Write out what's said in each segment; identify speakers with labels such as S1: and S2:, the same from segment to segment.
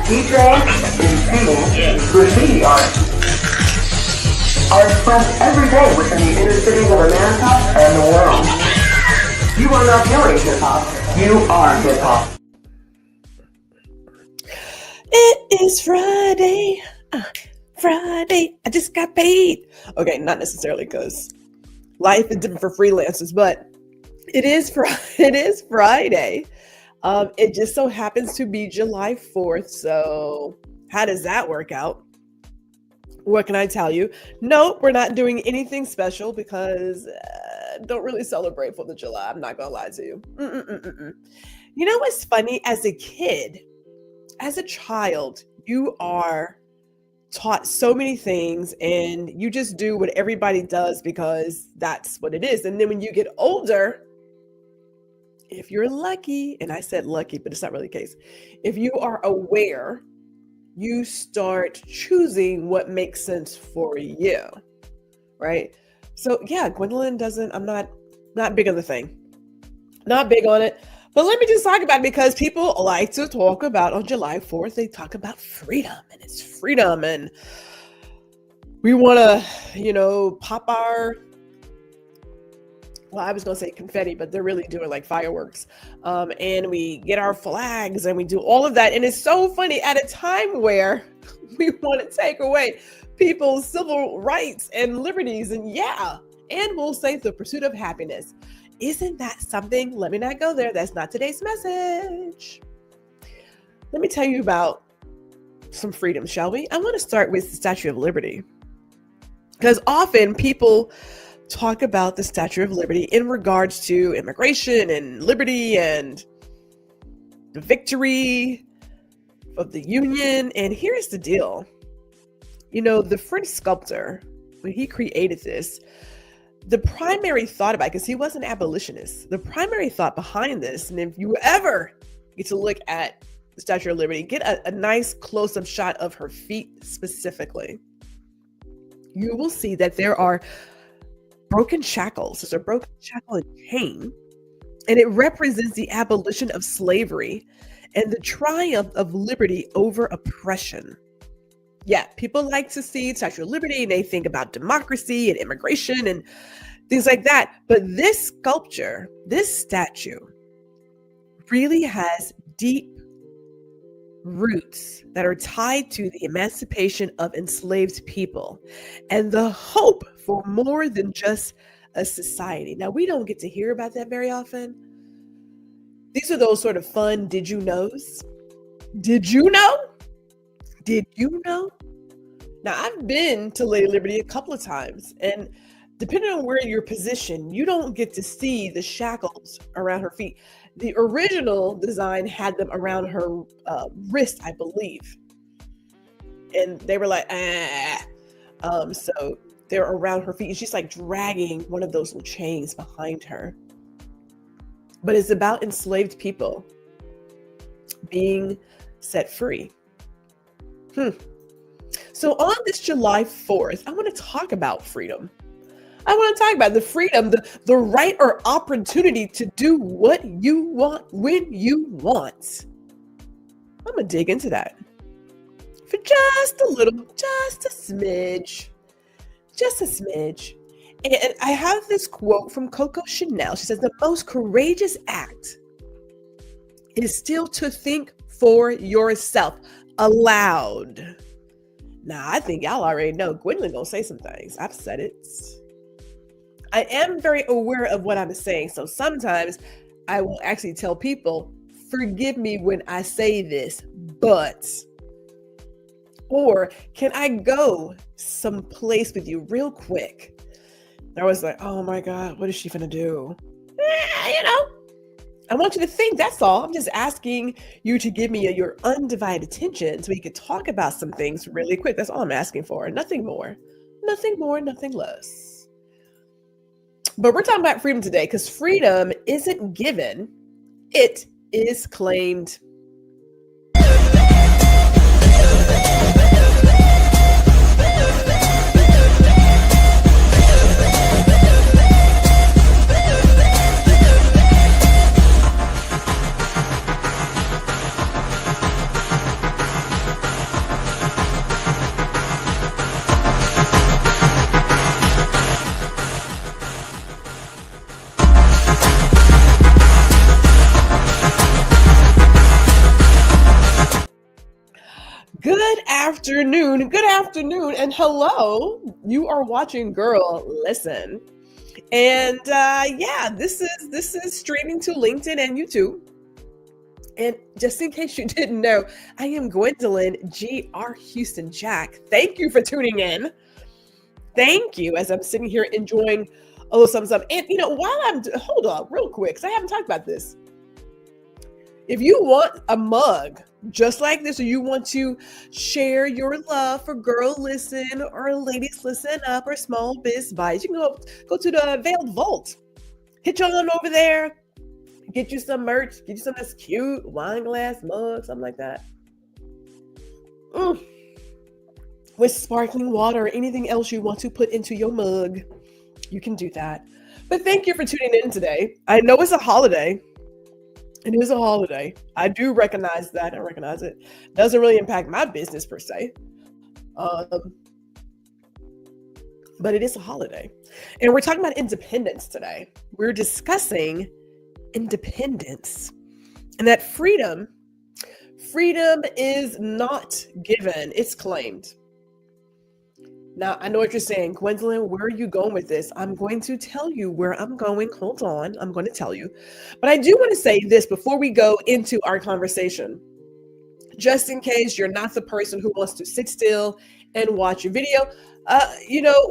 S1: DJing and painting graffiti art are expressed every day within the inner cities of America and the world. You are not hearing hip-hop, you are hip-hop.
S2: It is Friday. Friday. I just got paid. Okay, not necessarily because life is different for freelancers, but it is Friday. It just so happens to be July 4th. So how does that work out? What can I tell you? No, we're not doing anything special because don't really celebrate 4th of July. I'm not going to lie to you. You know what's funny? As a kid, as a child, you are taught so many things and you just do what everybody does because that's what it is. And then when you get older, if you're lucky, and I said lucky, but it's not really the case. If you are aware, you start choosing what makes sense for you, right? So yeah, Gwendolyn I'm not big on the thing. Not big on it. But let me just talk about it because people like to talk about on July 4th, they talk about freedom and it's freedom. And we want to, pop our, I was going to say confetti, but they're really doing like fireworks. And we get our flags and we do all of that. And it's so funny at a time where we want to take away people's civil rights and liberties. And we'll say the pursuit of happiness. Isn't that something? Let me not go there. That's not today's message. Let me tell you about some freedom, shall we? I want to start with the Statue of Liberty. Because often people talk about the Statue of Liberty in regards to immigration and liberty and the victory of the Union. And here's the deal. The French sculptor, when he created this, the primary thought about it, because he was an abolitionist, the primary thought behind this, and if you ever get to look at the Statue of Liberty, get a nice close-up shot of her feet specifically, you will see that there are broken shackles. There's a broken shackle and chain, and it represents the abolition of slavery and the triumph of liberty over oppression. Yeah, people like to see Statue of Liberty and they think about democracy and immigration and things like that. But this sculpture, this statue, really has deep roots that are tied to the emancipation of enslaved people and the hope for more than just a society. Now, we don't get to hear about that very often. These are those sort of fun did you knows. Did you know? Did you know? Now, I've been to Lady Liberty a couple of times, and depending on where you're positioned, you don't get to see the shackles around her feet. The original design had them around her wrist, I believe. And they were like, so they're around her feet. And she's like dragging one of those little chains behind her. But it's about enslaved people being set free. So on this July 4th, I want to talk about freedom. I want to talk about the freedom, the right or opportunity to do what you want when you want. I'm going to dig into that for just a little, just a smidge. And I have this quote from Coco Chanel. She says, the most courageous act is still to think for yourself aloud. Now, I think y'all already know Gwendolyn gonna say some things. I've said it. I am very aware of what I'm saying. So sometimes I will actually tell people, forgive me when I say this, but, or can I go someplace with you real quick? And I was like, oh my God, what is she gonna do? I want you to think, that's all. I'm just asking you to give me your undivided attention so we could talk about some things really quick. That's all I'm asking for. Nothing more, nothing less. But we're talking about freedom today because freedom isn't given, it is claimed. afternoon, good afternoon, and hello. You are watching Girl Listen. And this is streaming to LinkedIn and YouTube. And just in case you didn't know, I am Gwendolyn G.R. Houston Jack. Thank you for tuning in. Thank you, as I'm sitting here enjoying a little something. And hold up real quick, because I haven't talked about this. If you want a mug just like this, or you want to share your love for Girl Listen or Ladies Listen Up or Small Biz Bites, you can go to the Veiled Vault. Hit you on over there. Get you some merch. Get you something that's cute. Wine glass, mug, something like that. With sparkling water or anything else you want to put into your mug, you can do that. But thank you for tuning in today. I know it's a holiday. It is a holiday. I do recognize that. I recognize it. Doesn't really impact my business per se. But it is a holiday. And we're talking about independence today. We're discussing independence. And that freedom is not given. It's claimed. Now, I know what you're saying. Gwendolyn, where are you going with this? I'm going to tell you where I'm going. Hold on. I'm going to tell you. But I do want to say this before we go into our conversation. Just in case you're not the person who wants to sit still and watch a video.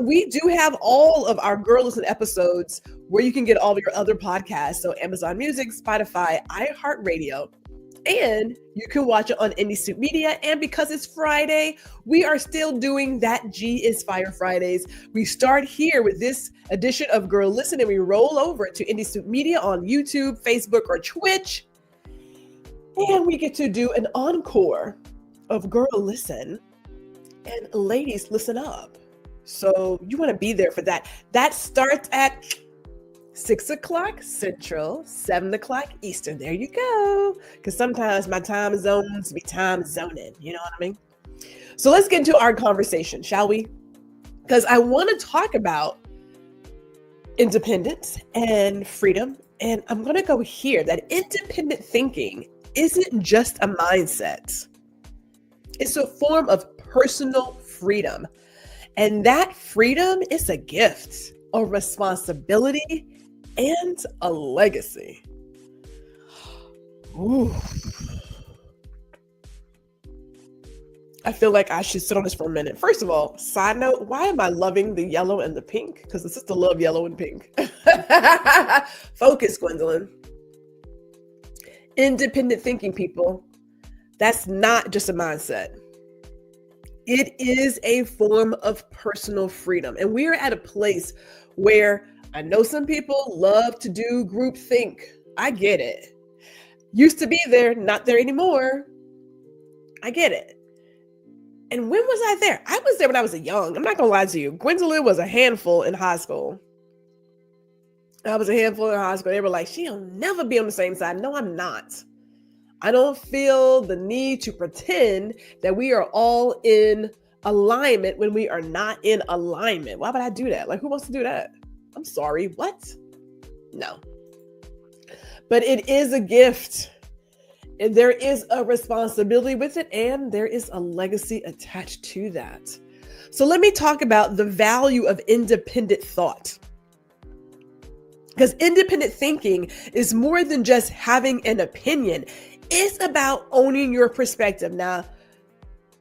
S2: We do have all of our Girl Listen episodes where you can get all of your other podcasts. So Amazon Music, Spotify, iHeartRadio. And you can watch it on Indie Soup Media. And because it's Friday, we are still doing that G is Fire Fridays. We start here with this edition of Girl Listen and we roll over to Indie Soup Media on YouTube, Facebook, or Twitch. And we get to do an encore of Girl Listen and Ladies Listen Up. So you want to be there for that. That starts at 6 o'clock Central, 7 o'clock Eastern. There you go. Because sometimes my time zones be time zoning. You know what I mean? So let's get into our conversation, shall we? Because I want to talk about independence and freedom. And I'm going to go here that independent thinking isn't just a mindset. It's a form of personal freedom. And that freedom is a gift, a responsibility, and a legacy. Ooh. I feel like I should sit on this for a minute. First of all, side note, why am I loving the yellow and the pink? Because the sister love yellow and pink. Focus, Gwendolyn. Independent thinking, people. That's not just a mindset. It is a form of personal freedom. And we are at a place where I know some people love to do groupthink. I get it. Used to be there, not there anymore. I get it. And when was I there? I was there when I was young. I'm not going to lie to you. Gwendolyn was a handful in high school. I was a handful in high school. They were like, she'll never be on the same side. No, I'm not. I don't feel the need to pretend that we are all in alignment when we are not in alignment. Why would I do that? Like, who wants to do that? I'm sorry, what? No. But it is a gift. And there is a responsibility with it, and there is a legacy attached to that. So let me talk about the value of independent thought. Because independent thinking is more than just having an opinion. It's about owning your perspective. Now,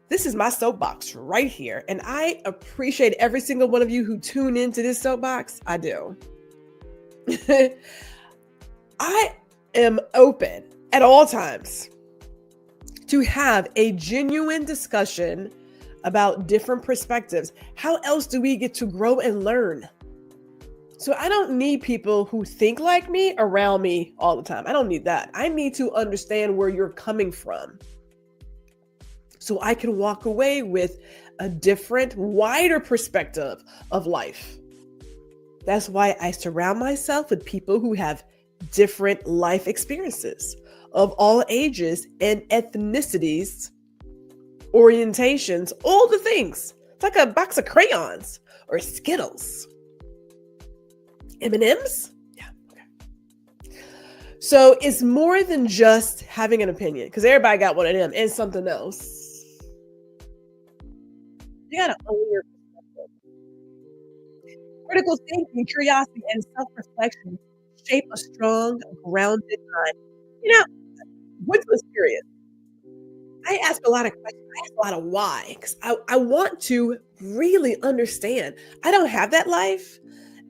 S2: this is my soapbox right here. And I appreciate every single one of you who tune into this soapbox. I do. I am open at all times to have a genuine discussion about different perspectives. How else do we get to grow and learn? So I don't need people who think like me around me all the time. I don't need that. I need to understand where you're coming from, so I can walk away with a different, wider perspective of life. That's why I surround myself with people who have different life experiences of all ages and ethnicities, orientations, all the things. It's like a box of crayons or Skittles. M&Ms? Yeah, okay. So it's more than just having an opinion, because everybody got one of them and something else. You gotta own your critical thinking, curiosity, and self-reflection shape a strong, grounded mind. You know, what's this period? I ask a lot of questions. I ask a lot of why, because I want to really understand. I don't have that life.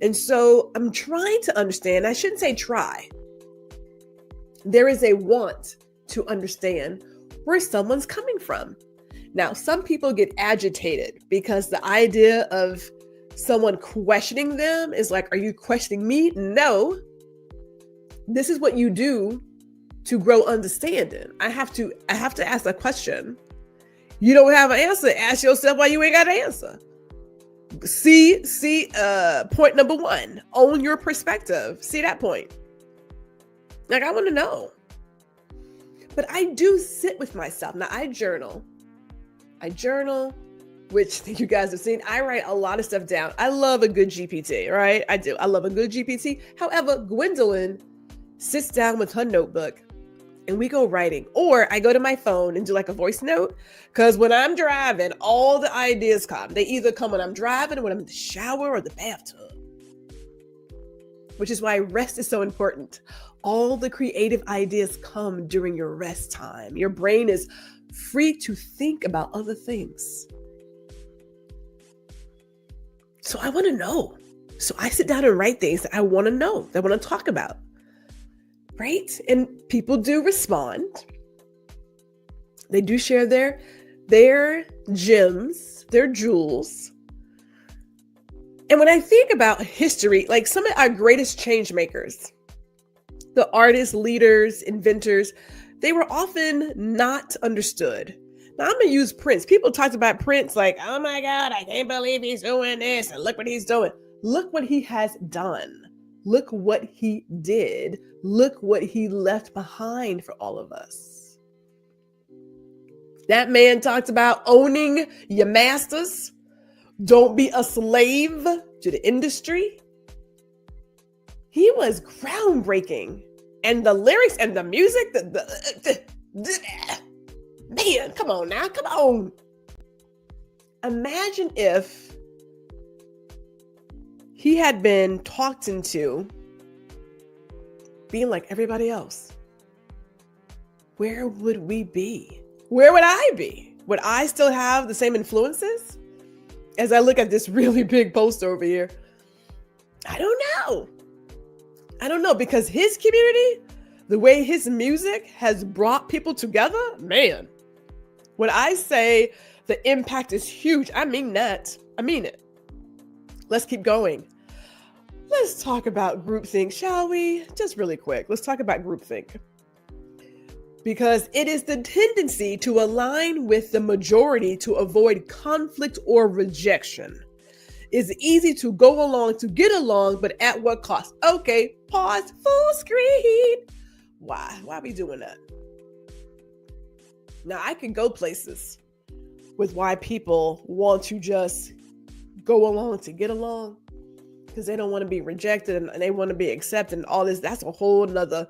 S2: And so I'm trying to understand. I shouldn't say try. There is a want to understand where someone's coming from. Now, some people get agitated because the idea of someone questioning them is like, are you questioning me? No. This is what you do to grow understanding. I have to ask a question. You don't have an answer. Ask yourself why you ain't got an answer. See, point number 1, own your perspective. See that point. Like, I want to know. But I do sit with myself. Now, I journal, which you guys have seen. I write a lot of stuff down. I love a good GPT, right? I do. I love a good GPT. However, Gwendolyn sits down with her notebook and we go writing. Or I go to my phone and do like a voice note. Because when I'm driving, all the ideas come. They either come when I'm driving or when I'm in the shower or the bathtub. Which is why rest is so important. All the creative ideas come during your rest time. Your brain is free to think about other things. So I want to know. So I sit down and write things that I want to know, that I want to talk about. Right? And people do respond. They do share their gems, their jewels. And when I think about history, like some of our greatest change makers, the artists, leaders, inventors, they were often not understood. Now I'm going to use Prince. People talked about Prince like, oh my God, I can't believe he's doing this. And look what he's doing. Look what he has done. Look what he did. Look what he left behind for all of us. That man talked about owning your masters. Don't be a slave to the industry. He was groundbreaking. And the lyrics and the music, man, come on now, come on. Imagine if he had been talked into being like everybody else. Where would we be? Where would I be? Would I still have the same influences? As I look at this really big poster over here, I don't know because his community, the way his music has brought people together, man, when I say the impact is huge, I mean that. I mean it. Let's keep going. Let's talk about groupthink, shall we? Just really quick. Let's talk about groupthink. Because it is the tendency to align with the majority to avoid conflict or rejection. It's easy to go along to get along, but at what cost? Okay, pause, full screen. Why are we doing that? Now, I can go places with why people want to just go along to get along because they don't want to be rejected and they want to be accepted and all this. That's a whole nother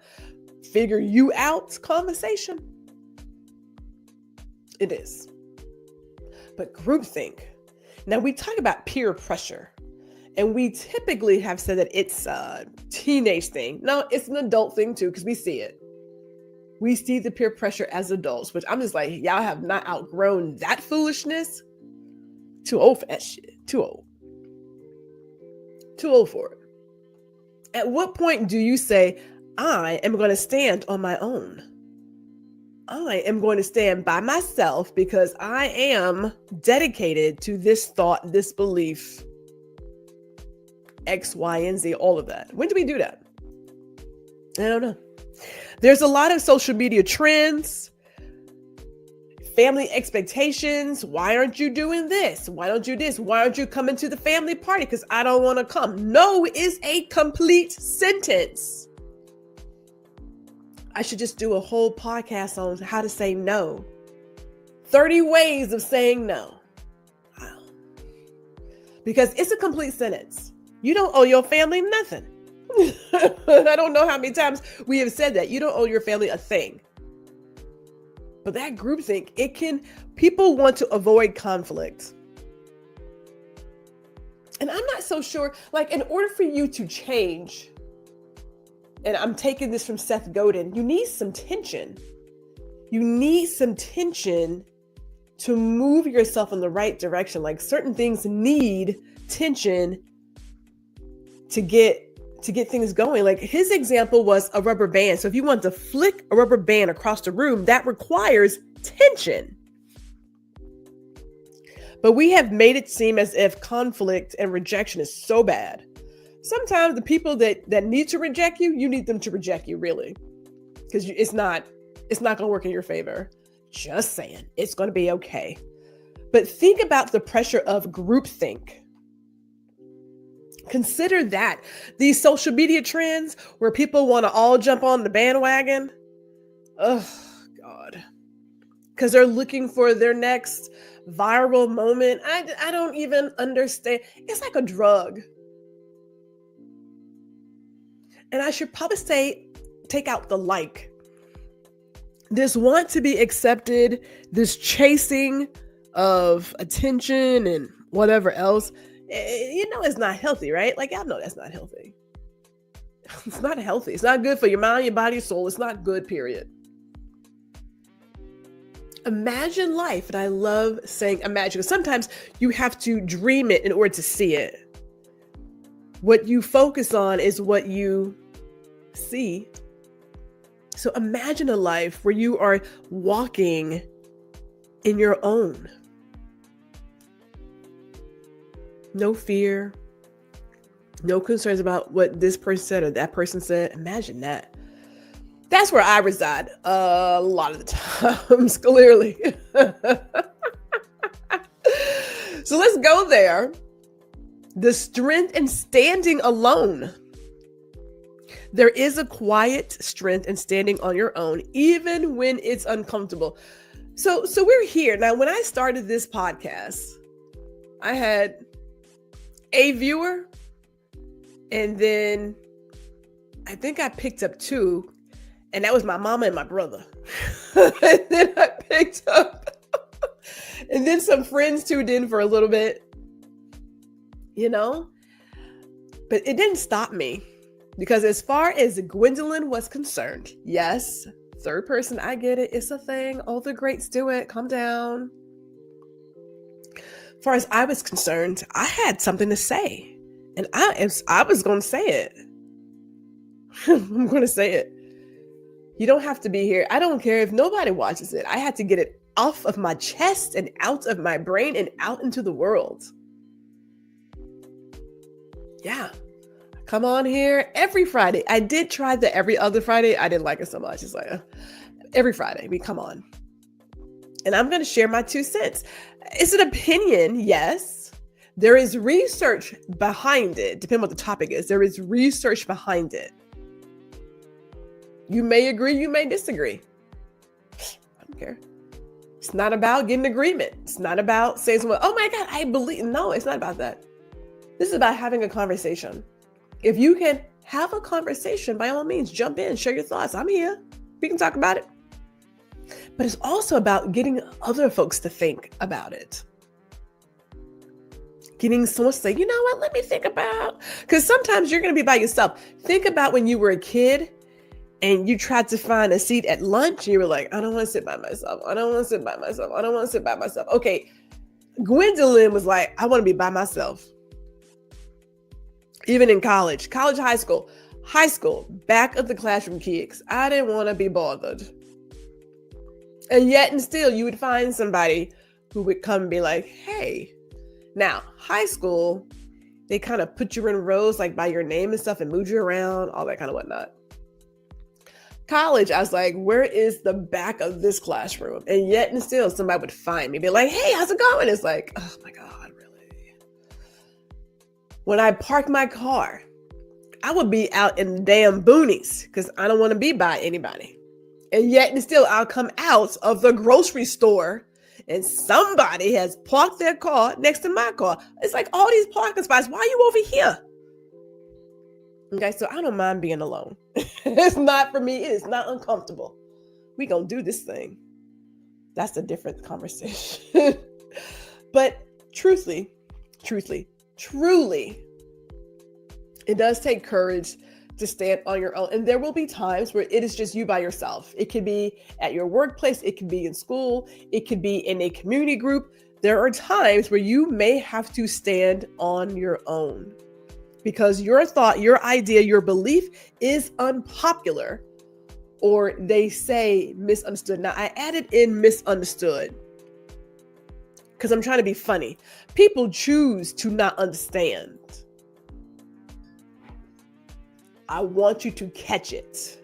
S2: figure you out conversation. It is. But groupthink. Now we talk about peer pressure and we typically have said that it's a teenage thing. No, it's an adult thing too, because we see it. We see the peer pressure as adults, which I'm just like, y'all have not outgrown that foolishness. Too old for that shit. Too old. Too old for it. At what point do you say, I am going to stand on my own? I am going to stand by myself because I am dedicated to this thought, this belief, X, Y, and Z, all of that. When do we do that? I don't know. There's a lot of social media trends, family expectations. Why aren't you doing this? Why don't you this? Why aren't you coming to the family party? Because I don't want to come. No is a complete sentence. I should just do a whole podcast on how to say no. 30 ways of saying no. Wow. Because it's a complete sentence. You don't owe your family nothing. I don't know how many times we have said that. You don't owe your family a thing. But that groupthink, people want to avoid conflict. And I'm not so sure, like, in order for you to change, and I'm taking this from Seth Godin, you need some tension. You need some tension to move yourself in the right direction. Like, certain things need tension to get things going. Like, his example was a rubber band. So if you want to flick a rubber band across the room, that requires tension. But we have made it seem as if conflict and rejection is so bad. Sometimes the people that need to reject you, you need them to reject you, really. Because it's not going to work in your favor. Just saying, it's going to be okay. But think about the pressure of groupthink. Consider that. These social media trends where people want to all jump on the bandwagon. Oh, God. Because they're looking for their next viral moment. I don't even understand. It's like a drug. And I should probably say, take out the like. This want to be accepted, this chasing of attention and whatever else, it's not healthy, right? Like, y'all know that's not healthy. It's not healthy. It's not good for your mind, your body, your soul. It's not good, period. Imagine life. And I love saying imagine, because sometimes you have to dream it in order to see it. What you focus on is what you see. So imagine a life where you are walking in your own. No fear, no concerns about what this person said or that person said. Imagine that. That's where I reside a lot of the times, clearly. So let's go there. The strength in standing alone. There is a quiet strength in standing on your own, even when it's uncomfortable. So we're here. Now, when I started this podcast, I had a viewer, and then I think I picked up 2, and that was my mama and my brother. And then I picked up, and then some friends tuned in for a little bit, but it didn't stop me. Because as far as Gwendolyn was concerned, yes, third person, I get it. It's a thing. All the greats do it. Calm down. As far as I was concerned, I had something to say. And I was going to say it. I'm going to say it. You don't have to be here. I don't care if nobody watches it. I had to get it off of my chest and out of my brain and out into the world. Yeah. Come on here every Friday. I did try the every other Friday. I didn't like it so much. It's like every Friday. Come on. And I'm going to share my 2 cents. It's an opinion, yes. There is research behind it. Depending on what the topic is, there is research behind it. You may agree, you may disagree. I don't care. It's not about getting agreement. It's not about saying something, oh my God, I believe. No, it's not about that. This is about having a conversation. If you can have a conversation, by all means, jump in, share your thoughts. I'm here. We can talk about it. But it's also about getting other folks to think about it. Getting someone to say, you know what, let me think about. Because sometimes you're going to be by yourself. Think about when you were a kid and you tried to find a seat at lunch. And you were like, I don't want to sit by myself. I don't want to sit by myself. I don't want to sit by myself. Okay. Gwendolyn was like, I want to be by myself. Even in college, high school, back of the classroom kids. I didn't want to be bothered. And yet and still you would find somebody who would come and be like, hey. Now, high school, they kind of put you in rows like by your name and stuff and move you around, all that kind of whatnot. College, I was like, where is the back of this classroom? And yet and still somebody would find me, be like, hey, how's it going? It's like, oh my God. When I park my car, I would be out in the damn boonies because I don't want to be by anybody. And yet and still I'll come out of the grocery store and somebody has parked their car next to my car. It's like all these parking spots. Why are you over here? Okay, so I don't mind being alone. It's not for me. It is not uncomfortable. We gonna do this thing. That's a different conversation. But truthfully, Truly, it does take courage to stand on your own. And there will be times where it is just you by yourself. It could be at your workplace. It could be in school. It could be in a community group. There are times where you may have to stand on your own because your thought, your idea, your belief is unpopular, or they say misunderstood. Now, I added in misunderstood because I'm trying to be funny. People choose to not understand. I want you to catch it.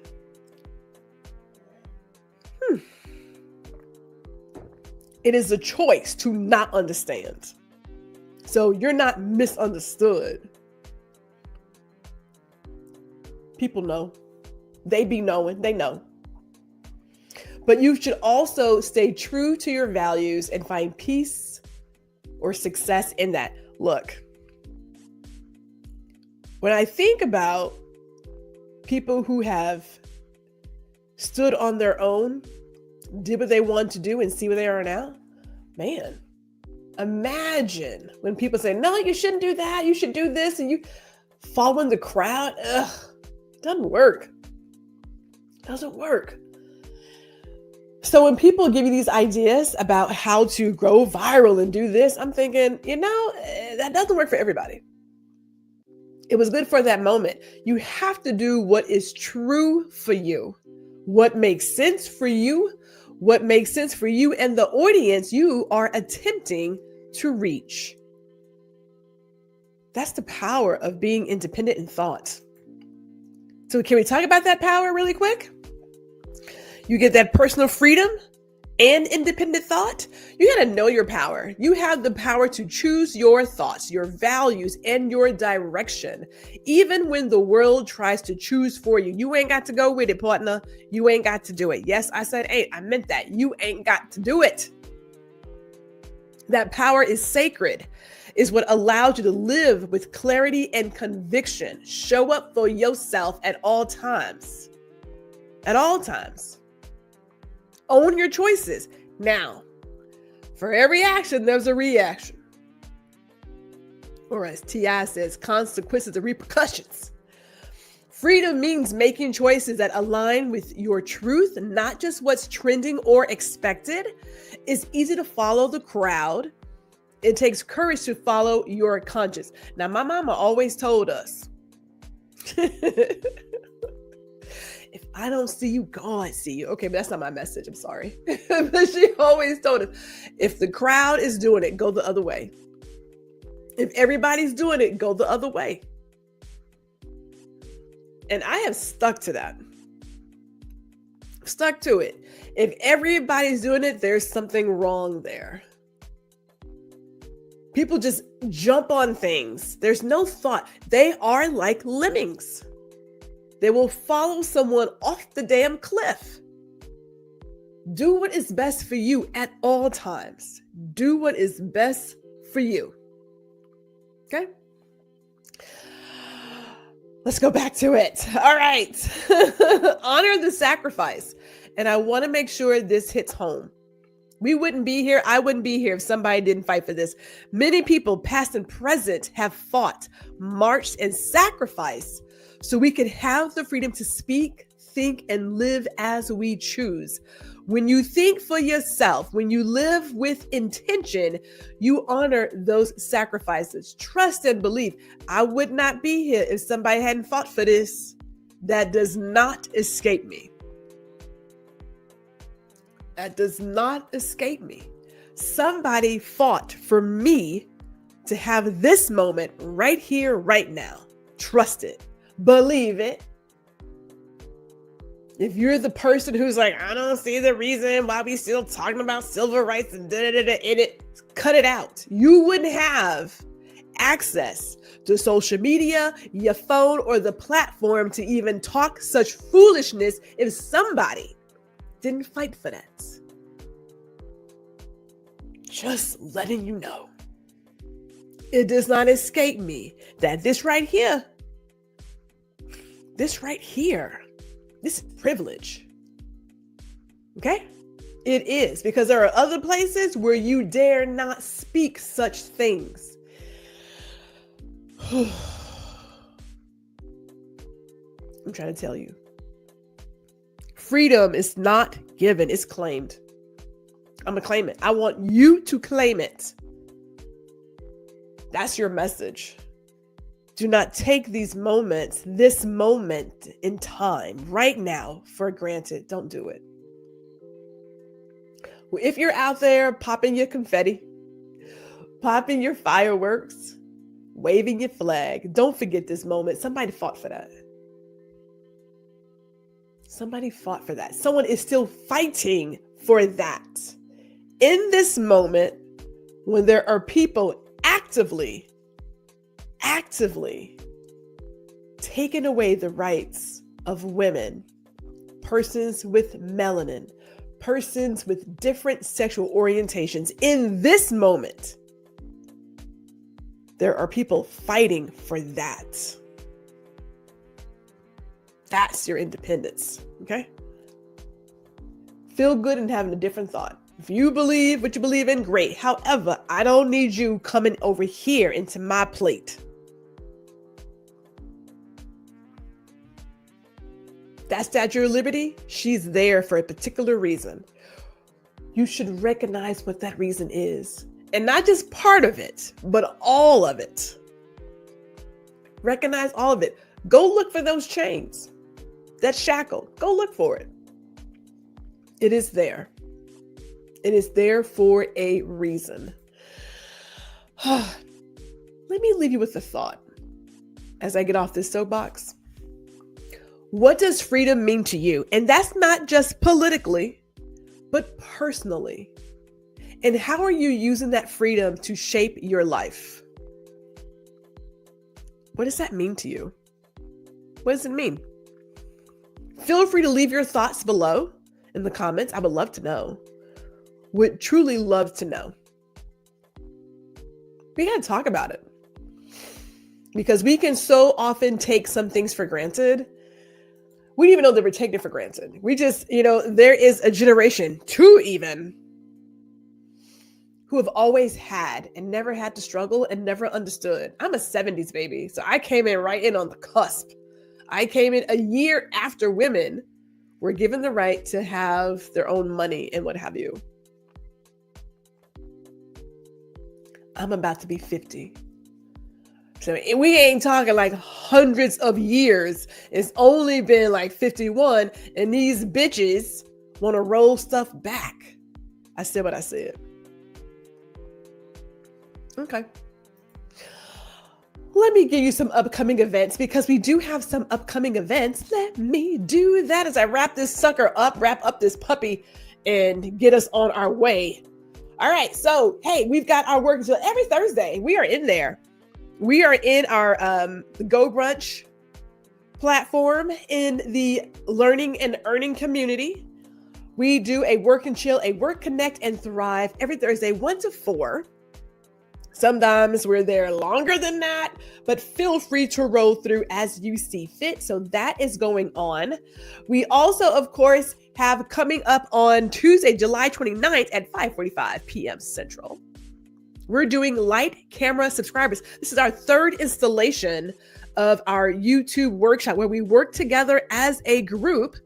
S2: It is a choice to not understand. So you're not misunderstood. People know. They be knowing. They know. But you should also stay true to your values and find peace or success in that. Look, when I think about people who have stood on their own, did what they wanted to do, and see where they are now, man, imagine when people say, no, you shouldn't do that, you should do this, and you follow in the crowd. Doesn't work. Doesn't work. So when people give you these ideas about how to grow viral and do this, I'm thinking, that doesn't work for everybody. It was good for that moment. You have to do what is true for you, what makes sense for you, what makes sense for you and the audience you are attempting to reach. That's the power of being independent in thought. So can we talk about that power really quick? You get that personal freedom and independent thought. You got to know your power. You have the power to choose your thoughts, your values, and your direction. Even when the world tries to choose for you, you ain't got to go with it, partner. You ain't got to do it. Yes, I said, hey, I meant that. You ain't got to do it. That power is sacred, is what allows you to live with clarity and conviction. Show up for yourself at all times. At all times. Own your choices. Now, for every action, there's a reaction. Or as T.I. says, consequences and repercussions. Freedom means making choices that align with your truth, not just what's trending or expected. It's easy to follow the crowd. It takes courage to follow your conscience. Now, my mama always told us, if I don't see you, God see you. Okay, but that's not my message. I'm sorry. But she always told us, if the crowd is doing it, go the other way. If everybody's doing it, go the other way. And I have stuck to that. Stuck to it. If everybody's doing it, there's something wrong there. People just jump on things. There's no thought. They are like lemmings. They will follow someone off the damn cliff. Do what is best for you at all times. Do what is best for you. Okay? Let's go back to it. All right. Honor the sacrifice. And I want to make sure this hits home. We wouldn't be here. I wouldn't be here if somebody didn't fight for this. Many people, past and present, have fought, marched, and sacrificed so we could have the freedom to speak, think, and live as we choose. When you think for yourself, when you live with intention, you honor those sacrifices. Trust and believe. I would not be here if somebody hadn't fought for this. That does not escape me. That does not escape me. Somebody fought for me to have this moment right here, right now. Trust it. Believe it. If you're the person who's like, I don't see the reason why we still talking about civil rights and cut it out. You wouldn't have access to social media, your phone, or the platform to even talk such foolishness if somebody didn't fight for that. Just letting you know. It does not escape me that this right here, this is privilege. Okay? It is, because there are other places where you dare not speak such things. I'm trying to tell you. Freedom is not given, it's claimed. I'm going to claim it. I want you to claim it. That's your message. Do not take these moments, this moment in time, right now, for granted. Don't do it. If you're out there popping your confetti, popping your fireworks, waving your flag, don't forget this moment. Somebody fought for that. Somebody fought for that. Someone is still fighting for that. In this moment, when there are people actively taking away the rights of women, persons with melanin, persons with different sexual orientations, in this moment, there are people fighting for that. That's your independence, okay? Feel good and having a different thought. If you believe what you believe in, great. However, I don't need you coming over here into my plate. That Statue of Liberty, she's there for a particular reason. You should recognize what that reason is. And not just part of it, but all of it. Recognize all of it. Go look for those chains. That shackle. Go look for it. It is there. It is there for a reason. Let me leave you with a thought as I get off this soapbox. What does freedom mean to you? And that's not just politically, but personally. And how are you using that freedom to shape your life? What does that mean to you? What does it mean? Feel free to leave your thoughts below in the comments. I would love to know. Would truly love to know. We got to talk about it. Because we can so often take some things for granted. We didn't even know they were taken for granted. We just, there is a generation, two even, who have always had and never had to struggle and never understood. I'm a 70s baby, so I came in right in on the cusp. I came in a year after women were given the right to have their own money and what have you. I'm about to be 50. So we ain't talking like hundreds of years. It's only been like 51, and these bitches want to roll stuff back. I said what I said. Okay. Let me give you some upcoming events, because we do have some upcoming events. Let me do that as I wrap this sucker up, wrap up this puppy, and get us on our way. All right. So, hey, we've got our work every Thursday. We are in there. We are in our Go Brunch platform in the learning and earning community. We do a work and chill, a work, connect, and thrive every Thursday, 1 to 4. Sometimes we're there longer than that, but feel free to roll through as you see fit. So that is going on. We also, of course, have coming up on Tuesday, July 29th at 5:45 p.m. Central. We're doing light camera subscribers. This is our third installation of our YouTube workshop where we work together as a group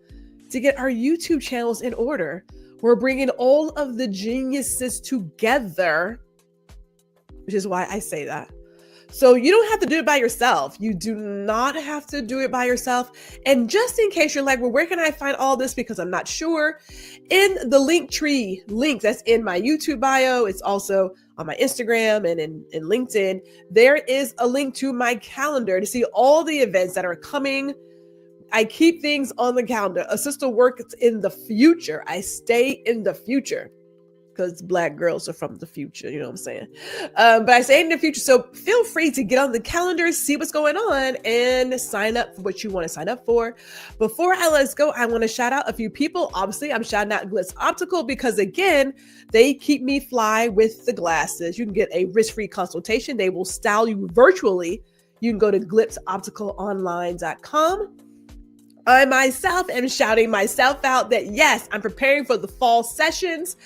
S2: to get our YouTube channels in order. We're bringing all of the geniuses together, which is why I say that. So you don't have to do it by yourself. You do not have to do it by yourself. And just in case you're like, well, where can I find all this? Because I'm not sure. In the Linktree link that's in my YouTube bio, it's also on my Instagram and in LinkedIn, there is a link to my calendar to see all the events that are coming. I keep things on the calendar. A sister works in the future. I stay in the future because Black girls are from the future. You know what I'm saying? But I stay in the future. So feel free to get on the calendar, see what's going on, and sign up for what you want to sign up for. Before I let us go, I want to shout out a few people. Obviously, I'm shouting out Glitz Optical because, again, they keep me fly with the glasses. You can get a risk-free consultation. They will style you virtually. You can go to glipsopticalonline.com. I myself am shouting myself out that, yes, I'm preparing for the fall sessions.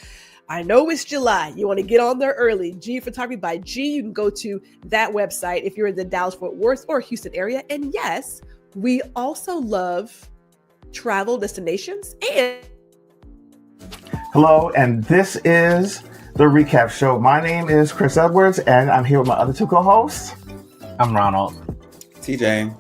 S2: I know it's July. You want to get on there early. G Photography by G. You can go to that website if you're in the Dallas-Fort Worth or Houston area. And yes, we also love travel destinations. And
S3: hello, and this is the Recap Show. My name is Chris Edwards, and I'm here with my other two co-hosts.
S4: I'm Ronald.
S5: TJ.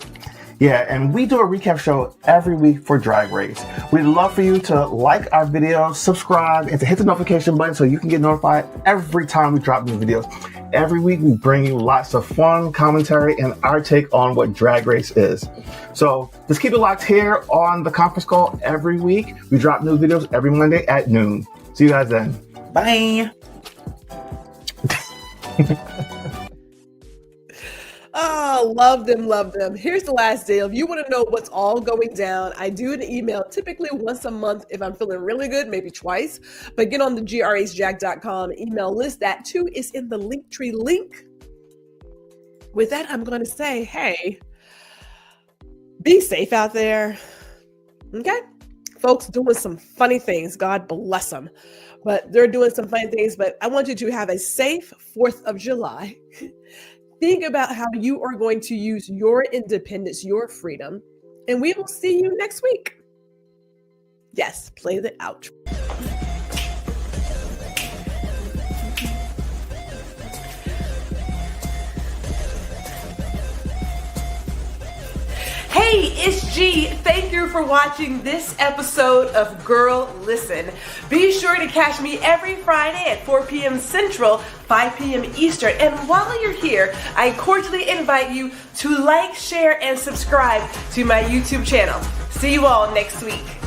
S3: Yeah, and we do a recap show every week for Drag Race. We'd love for you to like our videos, subscribe, and to hit the notification button so you can get notified every time we drop new videos. Every week we bring you lots of fun commentary and our take on what Drag Race is. So just keep it locked here on the conference call every week. We drop new videos every Monday at noon. See you guys then.
S5: Bye.
S2: Oh, love them, love them. Here's the last deal. If you want to know what's all going down, I do an email typically once a month if I'm feeling really good, maybe twice. But get on the grhjack.com email list. That too is in the Linktree link. With that, I'm going to say, hey, be safe out there. Okay? Folks doing some funny things. God bless them. But they're doing some funny things. But I want you to have a safe 4th of July. Think about how you are going to use your independence, your freedom, and we will see you next week. Yes, play the outro. Hey, it's G. Thank you for watching this episode of Girl Listen. Be sure to catch me every Friday at 4 p.m. Central, 5 p.m. Eastern. And while you're here, I cordially invite you to like, share, and subscribe to my YouTube channel. See you all next week.